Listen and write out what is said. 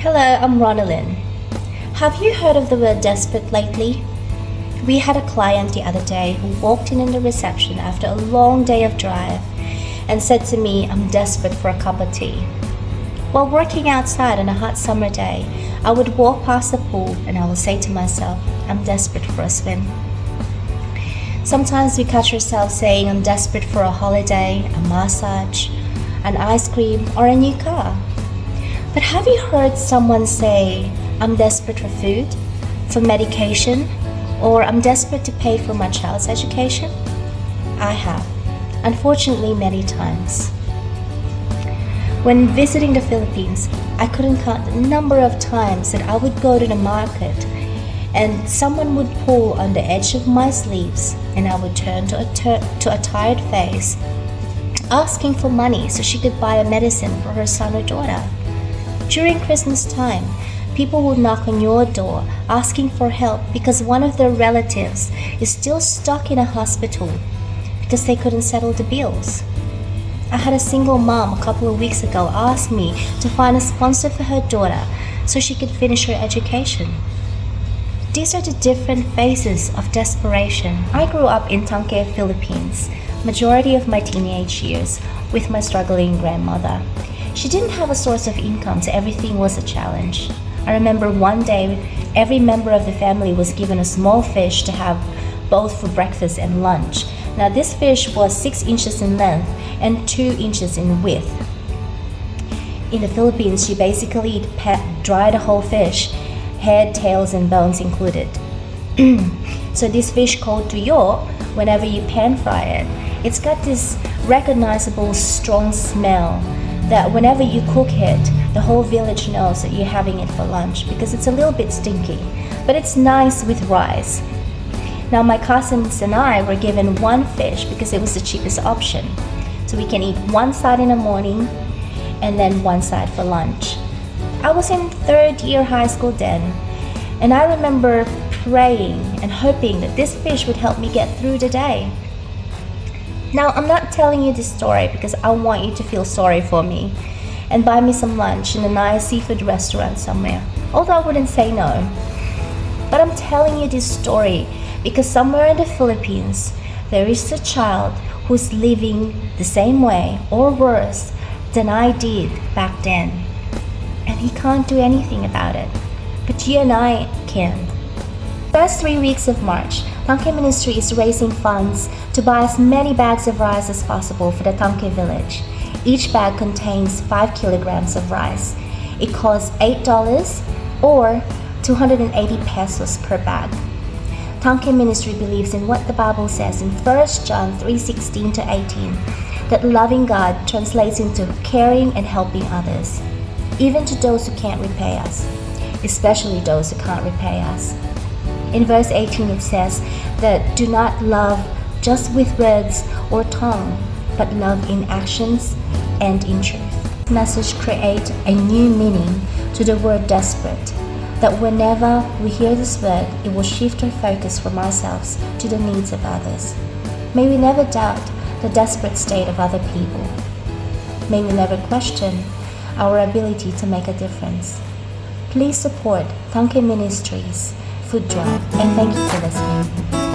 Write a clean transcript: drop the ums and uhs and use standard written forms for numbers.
Hello, I'm Ronalyn. Have you heard of the word desperate lately? We had a client the other day who walked in the reception after a long day of drive and said to me, "I'm desperate for a cup of tea." While working outside on a hot summer day, I would walk past the pool and I would say to myself, "I'm desperate for a swim." Sometimes we catch ourselves saying, "I'm desperate for a holiday, a massage, an ice cream, or a new car." But have you heard someone say, "I'm desperate for food, for medication, or I'm desperate to pay for my child's education"? I have, unfortunately, many times. When visiting the Philippines, I couldn't count the number of times that I would go to the market and someone would pull on the edge of my sleeves and I would turn to a tired face asking for money so she could buy a medicine for her son or daughter. During Christmas time, people would knock on your door asking for help because one of their relatives is still stuck in a hospital because they couldn't settle the bills. I had a single mom a couple of weeks ago ask me to find a sponsor for her daughter so she could finish her education. These are the different phases of desperation. I grew up in Tangkes, Philippines, majority of my teenage years, with my struggling grandmother. She didn't have a source of income, so everything was a challenge. I remember one day, every member of the family was given a small fish to have both for breakfast and lunch. Now this fish was 6 inches in length and 2 inches in width. In the Philippines, you basically dry the whole fish, head, tails, and bones included. So this fish called tuyo, whenever you pan fry it, it's got this recognizable strong smell that whenever you cook it, the whole village knows that you're having it for lunch because it's a little bit stinky, but it's nice with rice. Now my cousins and I were given one fish because it was the cheapest option. So we can eat one side in the morning and then one side for lunch. I was in 3rd year high school then, and I remember praying and hoping that this fish would help me get through the day. Now, I'm not telling you this story because I want you to feel sorry for me and buy me some lunch in a nice seafood restaurant somewhere, although I wouldn't say no. But I'm telling you this story because somewhere in the Philippines, there is a child who's living the same way or worse than I did back then. And he can't do anything about it. But you and I can. First 3 weeks of March, Tangkes Ministry is raising funds to buy as many bags of rice as possible for the Tangkes village. Each bag contains 5 kilograms of rice. It costs $8 or 280 pesos per bag. Tangkes Ministry believes in what the Bible says in 1 John 3:16 to 18, that loving God translates into caring and helping others, even to those who can't repay us, especially those who can't repay us. In verse 18 it says that do not love just with words or tongue, but love in actions and in truth. This message creates a new meaning to the word desperate, that whenever we hear this word, it will shift our focus from ourselves to the needs of others. May we never doubt the desperate state of other people. May we never question our ability to make a difference. Please support Tangkes Ministries Food Drive, and thank you for listening.